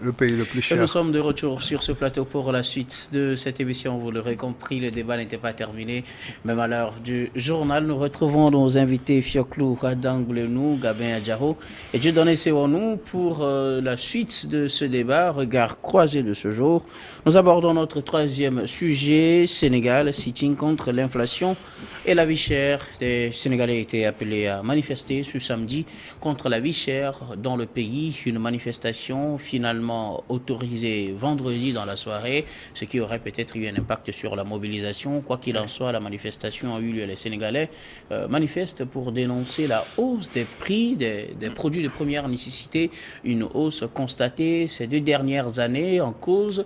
le pays le plus Et nous cher. sommes de retour sur ce plateau pour la suite de cette émission. Vous l'aurez compris, le débat n'était pas terminé. Même à l'heure du journal, nous retrouvons nos invités Fioklou Adanglenou, Gabin Adjaro et Dieudonné Sewonou pour la suite de ce débat. Regard croisé de ce jour. Nous abordons notre troisième sujet, Sénégal, sitting contre l'inflation et la vie chère. Les Sénégalais étaient appelés à manifester ce samedi contre la vie chère dans le pays. Une manifestation finalement autorisée vendredi dans la soirée, ce qui aurait peut-être eu un impact sur la mobilisation. Quoi qu'il en soit, la manifestation a eu lieu. Les Sénégalais manifestent pour dénoncer la hausse des prix des produits de première nécessité, une hausse constatée ces 2 dernières années en cause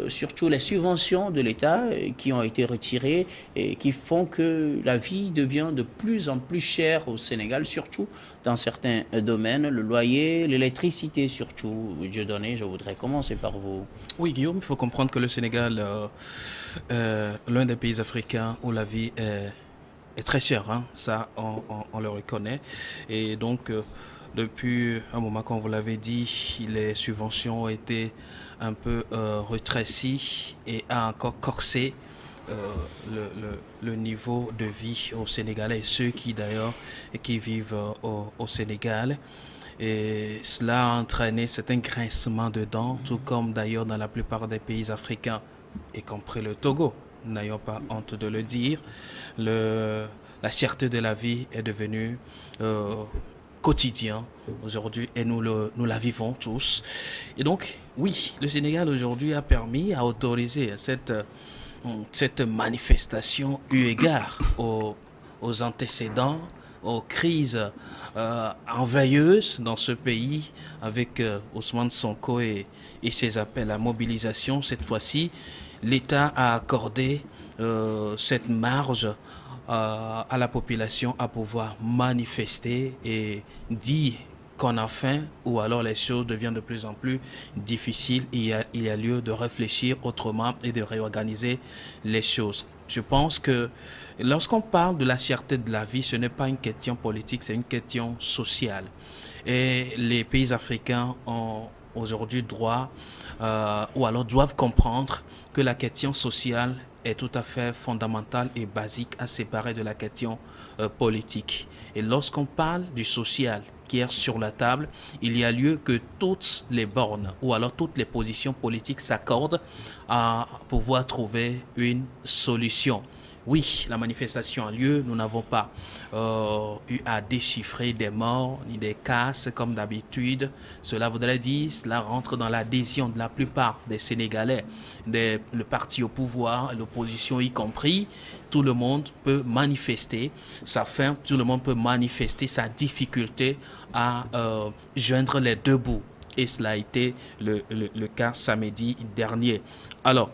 surtout les subventions de l'État qui ont été retirées et qui font que la vie devient de plus en plus chère au Sénégal, surtout dans certains domaines, le loyer, l'électricité surtout. Dieudonné, je voudrais commencer par vous. Oui, Guillaume, il faut comprendre que le Sénégal l'un des pays africains où la vie est très chère, hein. Ça, on le reconnaît. Et donc, depuis un moment, comme vous l'avez dit, les subventions ont été un peu rétrécies et a encore corsé euh, le niveau de vie au Sénégalais, et ceux qui d'ailleurs qui vivent au Sénégal. Et cela a entraîné certains grincements de dents, tout comme d'ailleurs dans la plupart des pays africains, y compris le Togo. N'ayons pas honte de le dire. La cherté de la vie est devenue quotidien aujourd'hui et nous la vivons tous. Et donc, oui, le Sénégal aujourd'hui a permis, a autorisé cette manifestation eu égard aux antécédents, aux crises enveilleuses dans ce pays avec Ousmane Sonko et ses appels à mobilisation. Cette fois-ci, l'État a accordé cette marge à la population à pouvoir manifester et dire qu'on a faim ou alors les choses deviennent de plus en plus difficiles et il y a lieu de réfléchir autrement et de réorganiser les choses. Je pense que lorsqu'on parle de la cherté de la vie, ce n'est pas une question politique, c'est une question sociale. Et les pays africains ont aujourd'hui droit ou alors doivent comprendre que la question sociale est tout à fait fondamentale et basique à séparer de la question politique. Et lorsqu'on parle du social qui est sur la table, il y a lieu que toutes les bornes ou alors toutes les positions politiques s'accordent à pouvoir trouver une solution. Oui, la manifestation a lieu, nous n'avons pas eu à déchiffrer des morts ni des casses comme d'habitude. Cela voudrait dire, cela rentre dans l'adhésion de la plupart des Sénégalais, le parti au pouvoir, l'opposition y compris. Tout le monde peut manifester sa faim, tout le monde peut manifester sa difficulté à joindre les deux bouts. Et cela a été le cas samedi dernier. Alors,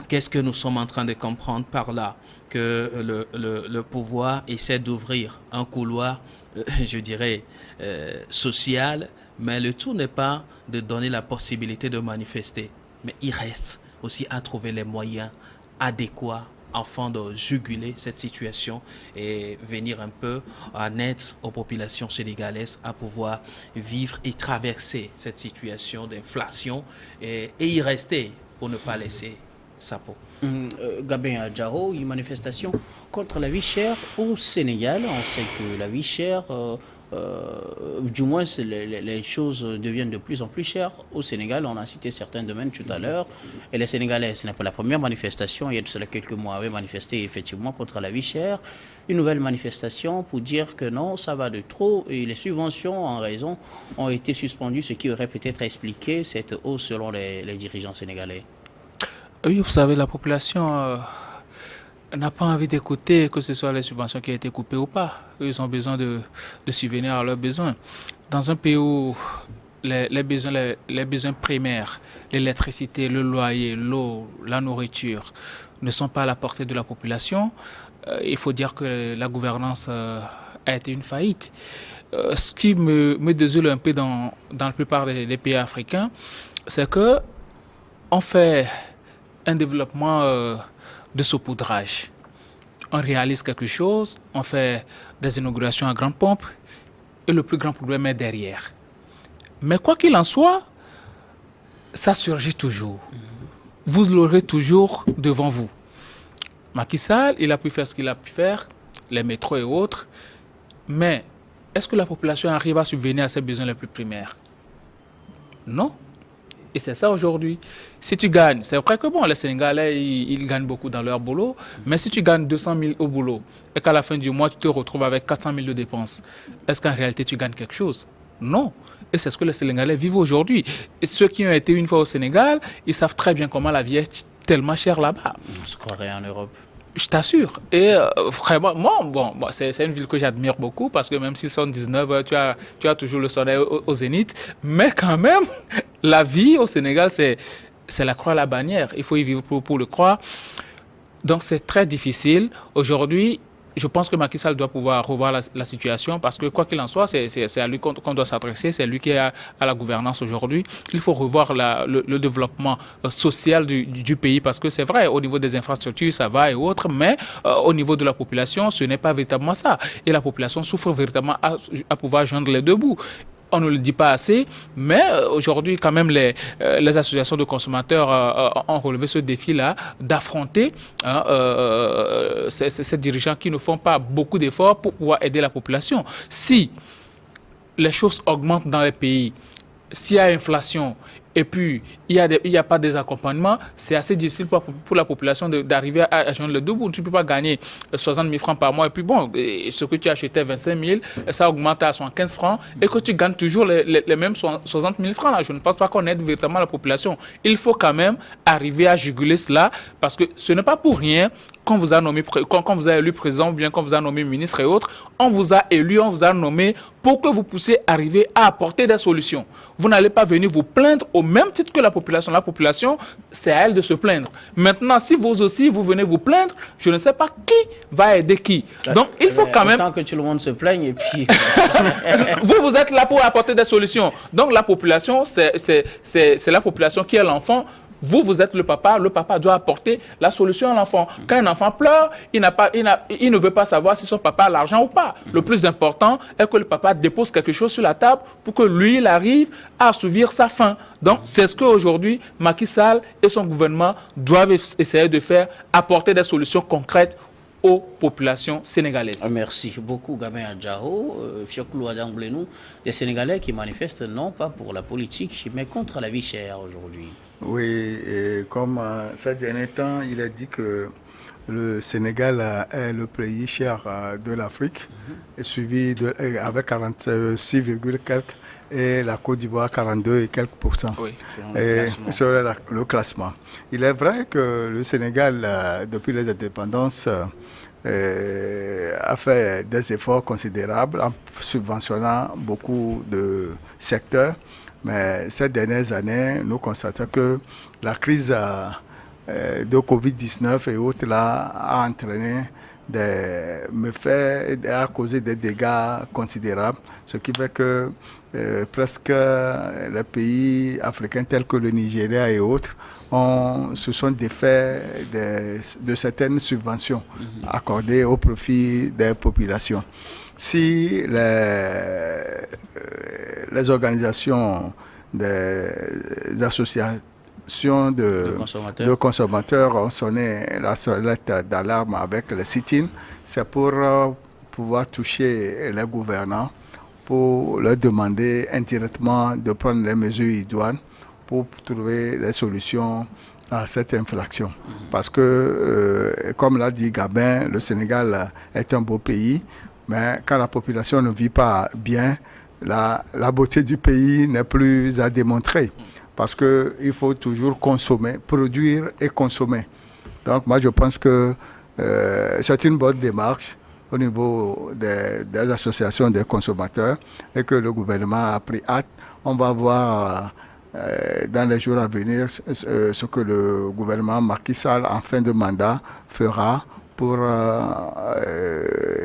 qu'est-ce que nous sommes en train de comprendre par là? Que le pouvoir essaie d'ouvrir un couloir, je dirais, social, mais le tout n'est pas de donner la possibilité de manifester. Mais il reste aussi à trouver les moyens adéquats afin de juguler cette situation et venir un peu en aide aux populations sénégalaises à pouvoir vivre et traverser cette situation d'inflation et y rester pour ne pas laisser sa peau. Gabin Adjaro, une manifestation contre la vie chère au Sénégal. On sait que la vie chère, du moins les choses deviennent de plus en plus chères au Sénégal. On a cité certains domaines tout à l'heure. Et les Sénégalais, ce n'est pas la première manifestation. Il y a de cela quelques mois, avaient manifesté effectivement contre la vie chère. Une nouvelle manifestation pour dire que non, ça va de trop. Et les subventions en raison ont été suspendues, ce qui aurait peut-être expliqué cette hausse selon les dirigeants sénégalais. Oui, vous savez, la population n'a pas envie d'écouter que ce soit les subventions qui ont été coupées ou pas. Ils ont besoin de subvenir à leurs besoins. Dans un pays où les besoins primaires, l'électricité, le loyer, l'eau, la nourriture ne sont pas à la portée de la population, il faut dire que la gouvernance a été une faillite. Ce qui me désole un peu dans la plupart des pays africains, c'est que on fait un développement de saupoudrage. On réalise quelque chose, on fait des inaugurations à grande pompe et le plus grand problème est derrière. Mais quoi qu'il en soit, ça surgit toujours. Vous l'aurez toujours devant vous. Macky Sall, il a pu faire ce qu'il a pu faire, les métros et autres, mais est-ce que la population arrive à subvenir à ses besoins les plus primaires? Non. Et c'est ça aujourd'hui. Si tu gagnes, c'est vrai que bon, les Sénégalais, ils gagnent beaucoup dans leur boulot, mais si tu gagnes 200 000 au boulot et qu'à la fin du mois, tu te retrouves avec 400 000 de dépenses, est-ce qu'en réalité, tu gagnes quelque chose? Non. Et c'est ce que les Sénégalais vivent aujourd'hui. Et ceux qui ont été une fois au Sénégal, ils savent très bien comment la vie est tellement chère là-bas. On se croirait en Europe. Je t'assure. Et vraiment, moi, c'est une ville que j'admire beaucoup parce que même s'ils sont 19, tu as toujours le soleil au zénith. Mais quand même, la vie au Sénégal, c'est la croix à la bannière. Il faut y vivre pour le croire. Donc, c'est très difficile. Aujourd'hui, je pense que Macky Sall doit pouvoir revoir la situation parce que quoi qu'il en soit, c'est à lui qu'on doit s'adresser, c'est lui qui est à la gouvernance aujourd'hui. Il faut revoir le développement social du pays parce que c'est vrai, au niveau des infrastructures, ça va et autres, mais au niveau de la population, ce n'est pas véritablement ça. Et la population souffre véritablement à pouvoir joindre les deux bouts. On ne le dit pas assez, mais aujourd'hui, quand même, les associations de consommateurs ont relevé ce défi-là d'affronter ces dirigeants qui ne font pas beaucoup d'efforts pour pouvoir aider la population. Si les choses augmentent dans les pays, s'il y a inflation, et puis il n'y a pas des accompagnements, c'est assez difficile pour la population d'arriver à joindre le double. Tu ne peux pas gagner 60 000 francs par mois et puis bon, ce que tu achetais 25 000, ça augmente à 75 francs et que tu gagnes toujours les mêmes 60 000 francs. Là. Je ne pense pas qu'on aide véritablement la population. Il faut quand même arriver à juguler cela parce que ce n'est pas pour rien qu'on vous a nommé, quand vous a élu président ou bien qu'on vous a nommé ministre et autres, on vous a élu, on vous a nommé pour que vous puissiez arriver à apporter des solutions. Vous n'allez pas venir vous plaindre au même titre que la population. La population, c'est à elle de se plaindre. Maintenant, si vous aussi, vous venez vous plaindre, je ne sais pas qui va aider qui. Donc, il faut quand même... Tant que tout le monde se plaigne et puis... vous êtes là pour apporter des solutions. Donc, la population, c'est la population qui est l'enfant. Vous êtes le papa doit apporter la solution à l'enfant. Quand un enfant pleure, il ne veut pas savoir si son papa a l'argent ou pas. Le plus important est que le papa dépose quelque chose sur la table pour que lui, il arrive à assouvir sa faim. Donc, c'est ce qu'aujourd'hui, Macky Sall et son gouvernement doivent essayer de faire, apporter des solutions concrètes aux populations sénégalaises. Merci beaucoup, Gabin Adjaro. Fioclou Adangoulenou, des Sénégalais qui manifestent non pas pour la politique, mais contre la vie chère aujourd'hui. Oui, et comme ces derniers temps, il a dit que le Sénégal est le pays cher de l'Afrique, et suivi avec 46, quelques, et la Côte d'Ivoire 42 et quelques %. Oui, sur le classement. Il est vrai que le Sénégal, depuis les indépendances, a fait des efforts considérables en subventionnant beaucoup de secteurs. Mais ces dernières années, nous constatons que la crise de Covid-19 et autres là, a entraîné des méfaits et a causé des dégâts considérables, ce qui fait que presque les pays africains tels que le Nigeria et autres se sont défaits de certaines subventions accordées au profit des populations. Si les organisations des associations de consommateurs ont sonné la sonnette d'alarme avec le sit-in, c'est pour pouvoir toucher les gouvernants, pour leur demander indirectement de prendre les mesures idoines pour trouver des solutions à cette infraction. Parce que, comme l'a dit Gabin, le Sénégal est un beau pays, mais quand la population ne vit pas bien, la beauté du pays n'est plus à démontrer. Parce qu'il faut toujours consommer, produire et consommer. Donc moi je pense que c'est une bonne démarche au niveau des associations des consommateurs et que le gouvernement a pris acte. On va voir dans les jours à venir ce que le gouvernement Macky Sall en fin de mandat fera pour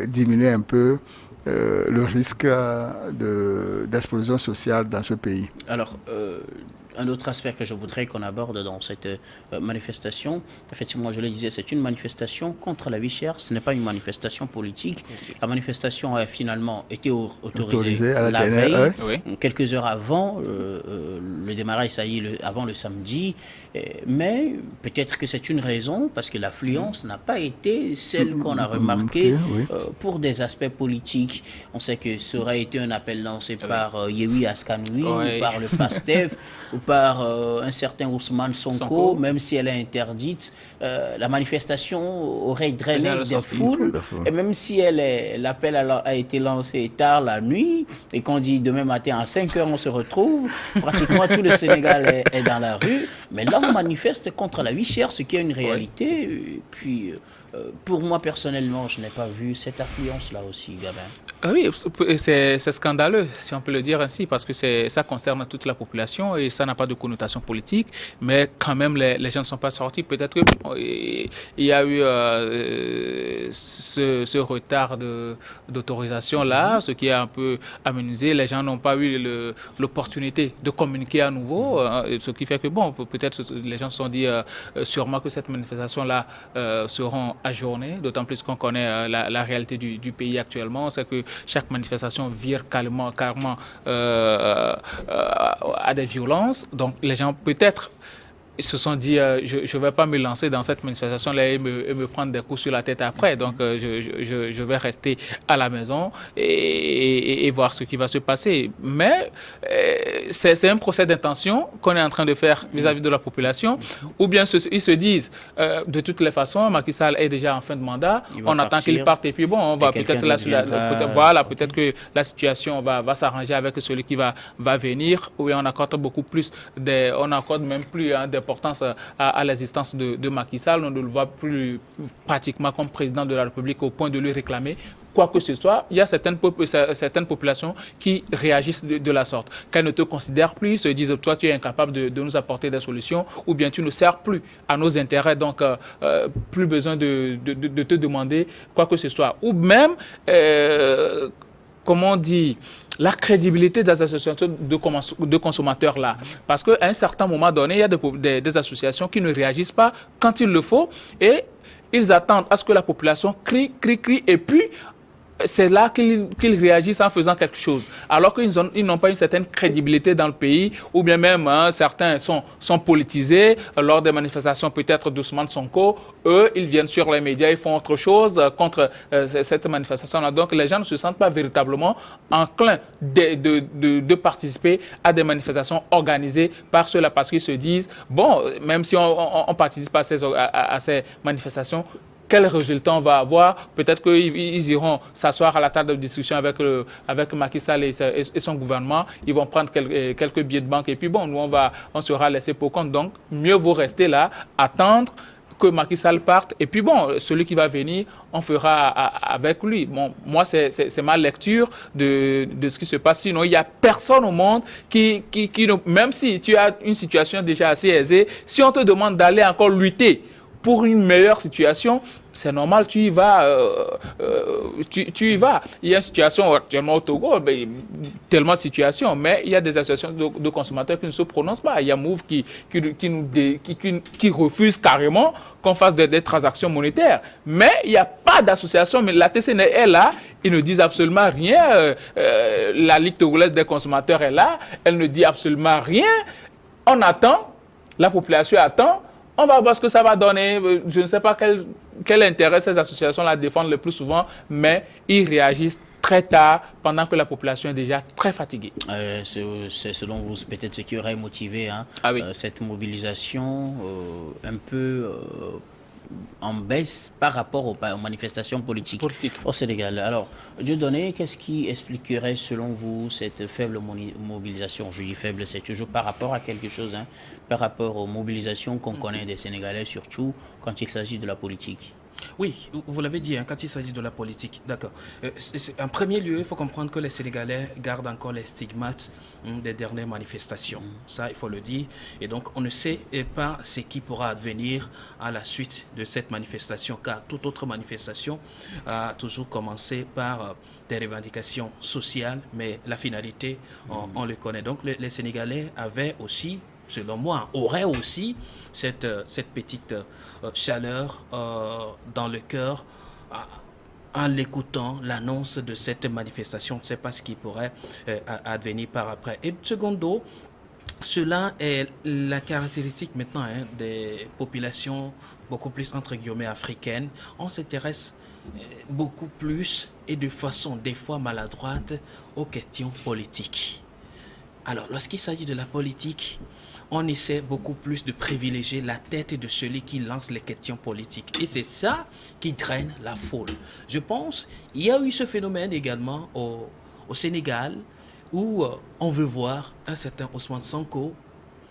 diminuer un peu le risque d'explosion sociale dans ce pays. Alors, un autre aspect que je voudrais qu'on aborde dans cette manifestation, effectivement, je le disais, c'est une manifestation contre la vie chère, ce n'est pas une manifestation politique. La manifestation a finalement été autorisée la veille, quelques heures avant le démarrage, ça y est, avant le samedi, mais peut-être que c'est une raison, parce que l'affluence n'a pas été celle qu'on a remarquée pour des aspects politiques. On sait que ça aurait été un appel lancé par Yehui Askanoui, ou par le PASTEF, ou par un certain Ousmane Sonko, même si elle est interdite. La manifestation aurait drainé des foules, et même si l'appel a été lancé tard la nuit, et qu'on dit demain matin à 5 heures on se retrouve, pratiquement tout le Sénégal est dans la rue, mais là on manifeste contre la vie chère, ce qui est une réalité. Et puis, pour moi personnellement, je n'ai pas vu cette affluence-là aussi, Gabin. Oui, c'est scandaleux, si on peut le dire ainsi, parce que ça concerne toute la population et ça n'a pas de connotation politique, mais quand même, les gens ne sont pas sortis. Peut-être qu'il y a eu ce retard d'autorisation-là, ce qui a un peu aménisé. Les gens n'ont pas eu l'opportunité de communiquer à nouveau, ce qui fait que, bon, peut-être les gens se sont dit sûrement que cette manifestation-là seront ajournées, d'autant plus qu'on connaît la réalité du pays actuellement. C'est que chaque manifestation vire carrément à des violences. Donc les gens peut-être ils se sont dit je ne vais pas me lancer dans cette manifestation-là et me prendre des coups sur la tête après. Donc je vais rester à la maison et voir ce qui va se passer. Mais c'est un procès d'intention qu'on est en train de faire vis-à-vis de la population. Ou bien ils se disent de toutes les façons, Macky Sall est déjà en fin de mandat, on attend qu'il parte et puis bon, on va peut-être peut-être que la situation va s'arranger avec celui qui va venir. Ou bien on accorde beaucoup plus, on accorde même plus d'importance à l'existence de Macky Sall. On ne le voit plus pratiquement comme président de la République au point de lui réclamer quoi que ce soit. Il y a certaines populations qui réagissent de la sorte. Qu'elles ne te considèrent plus, se disent toi tu es incapable de nous apporter des solutions ou bien tu ne sers plus à nos intérêts, donc plus besoin de te demander quoi que ce soit. Ou même, comment on dit, la crédibilité des associations de consommateurs là. Parce qu'à un certain moment donné, il y a des associations qui ne réagissent pas quand il le faut et ils attendent à ce que la population crie et puis c'est là qu'ils réagissent en faisant quelque chose. Alors qu'ils n'ont pas une certaine crédibilité dans le pays, ou bien même certains sont politisés lors des manifestations peut-être d'Ousmane Sonko. Eux, ils viennent sur les médias, ils font autre chose contre cette manifestation-là. Donc les gens ne se sentent pas véritablement enclins de participer à des manifestations organisées par ceux-là, parce qu'ils se disent, bon, même si on participe à ces manifestations, quel résultat on va avoir? Peut-être qu'ils iront s'asseoir à la table de discussion avec Macky Sall et son gouvernement. Ils vont prendre quelques billets de banque et puis bon, nous on sera laissé pour compte. Donc, mieux vaut rester là, attendre que Macky Sall parte et puis bon, celui qui va venir, on fera avec lui. Bon, moi, c'est ma lecture de ce qui se passe. Sinon, il n'y a personne au monde qui même si tu as une situation déjà assez aisée, si on te demande d'aller encore lutter pour une meilleure situation, c'est normal, tu y vas. Tu y vas. Il y a une situation actuellement au Togo, tellement de situations, mais il y a des associations de consommateurs qui ne se prononcent pas. Il y a Move qui refuse carrément qu'on fasse des transactions monétaires. Mais il n'y a pas d'association, mais la TCN est là, ils ne disent absolument rien. La Ligue togolaise des consommateurs est là, elle ne dit absolument rien. On attend, la population attend. On va voir ce que ça va donner. Je ne sais pas quel intérêt ces associations-là défendent le plus souvent, mais ils réagissent très tard, pendant que la population est déjà très fatiguée. C'est selon vous peut-être ce qui aurait motivé cette mobilisation un peu en baisse par rapport aux manifestations politiques au Sénégal. Alors, Dieudonné, qu'est-ce qui expliquerait selon vous cette faible mobilisation? Je dis faible, c'est toujours par rapport à quelque chose, par rapport aux mobilisations qu'on connaît des Sénégalais, surtout quand il s'agit de la politique. Oui, vous l'avez dit, quand il s'agit de la politique, d'accord. En premier lieu, il faut comprendre que les Sénégalais gardent encore les stigmates des dernières manifestations. Ça, il faut le dire. Et donc, on ne sait pas ce qui pourra advenir à la suite de cette manifestation, car toute autre manifestation a toujours commencé par des revendications sociales, mais la finalité, on le connaît. Donc, les Sénégalais avaient aussi selon moi, aurait aussi cette petite chaleur dans le cœur en l'écoutant, l'annonce de cette manifestation. On ne sait pas ce qui pourrait advenir par après. Et secondo, cela est la caractéristique maintenant des populations beaucoup plus entre guillemets africaines. On s'intéresse beaucoup plus et de façon des fois maladroite aux questions politiques. Alors, lorsqu'il s'agit de la politique, on essaie beaucoup plus de privilégier la tête de celui qui lance les questions politiques. Et c'est ça qui draine la foule. Je pense qu'il y a eu ce phénomène également au Sénégal où on veut voir un certain Ousmane Sonko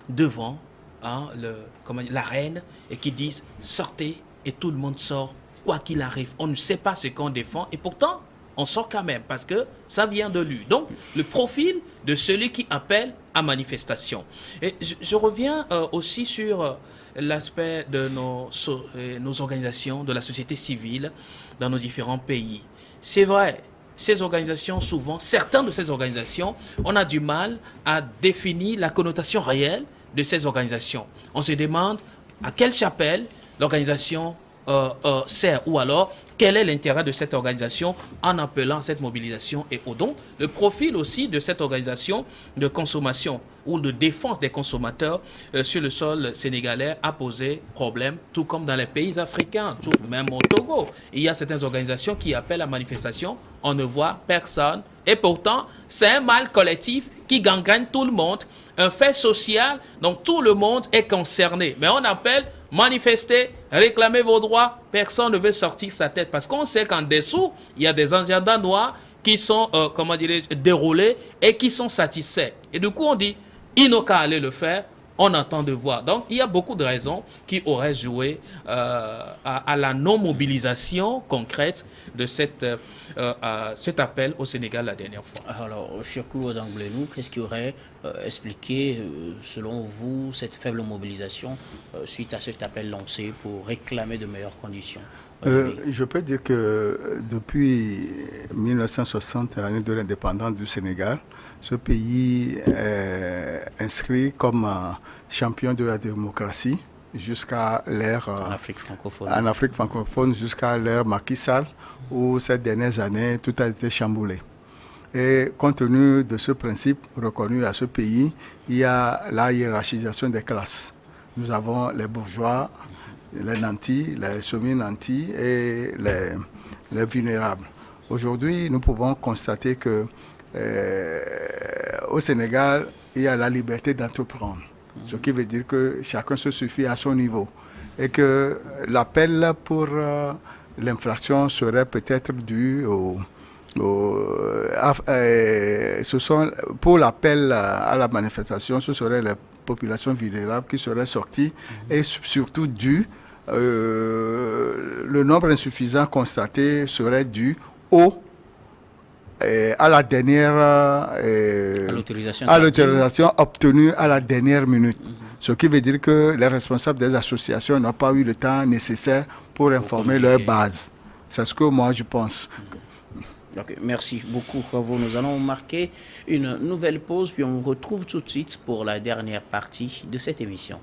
devant la reine et qui disent « sortez » et tout le monde sort, quoi qu'il arrive. On ne sait pas ce qu'on défend et pourtant, on sort quand même parce que ça vient de lui. Donc, le profil de celui qui appelle à manifestation. Et je reviens aussi sur l'aspect de nos organisations, de la société civile dans nos différents pays. C'est vrai, ces organisations, souvent, certaines de ces organisations, on a du mal à définir la connotation réelle de ces organisations. On se demande à quelle chapelle l'organisation sert ou alors quel est l'intérêt de cette organisation en appelant cette mobilisation et au don. Le profil aussi de cette organisation de consommation ou de défense des consommateurs sur le sol sénégalais a posé problème, tout comme dans les pays africains, tout même au Togo. Il y a certaines organisations qui appellent à manifestation, on ne voit personne. Et pourtant, c'est un mal collectif qui gangrène tout le monde, un fait social, donc tout le monde est concerné. Mais on appelle manifester, réclamer vos droits, personne ne veut sortir sa tête parce qu'on sait qu'en dessous, il y a des agendas noirs qui sont, déroulés et qui sont satisfaits. Et du coup, on dit, il n'a qu'à aller le faire, on attend de voir. Donc, il y a beaucoup de raisons qui auraient joué à la non-mobilisation concrète de cet appel au Sénégal la dernière fois. Alors, Fioclou Adangoulénou, qu'est-ce qui aurait expliqué, selon vous, cette faible mobilisation suite à cet appel lancé pour réclamer de meilleures conditions? Je peux dire que depuis 1960, l'année de l'indépendance du Sénégal, ce pays est inscrit comme champion de la démocratie jusqu'à l'ère en Afrique francophone. En Afrique francophone jusqu'à l'ère Macky Sall, où ces dernières années, tout a été chamboulé. Et compte tenu de ce principe reconnu à ce pays, il y a la hiérarchisation des classes. Nous avons les bourgeois, les nantis, les semi-nantis et les vulnérables. Aujourd'hui, nous pouvons constater que au Sénégal, il y a la liberté d'entreprendre, ce qui veut dire que chacun se suffit à son niveau et que l'appel pour l'infraction serait peut-être dû pour l'appel à la manifestation, ce seraient les populations vulnérables qui seraient sorties et surtout dû, le nombre insuffisant constaté serait dû à la dernière à l'autorisation obtenue à la dernière minute. Ce qui veut dire que les responsables des associations n'ont pas eu le temps nécessaire pour informer leur base. C'est ce que moi je pense. Okay, merci beaucoup à vous. Nous allons marquer une nouvelle pause, puis on vous retrouve tout de suite pour la dernière partie de cette émission.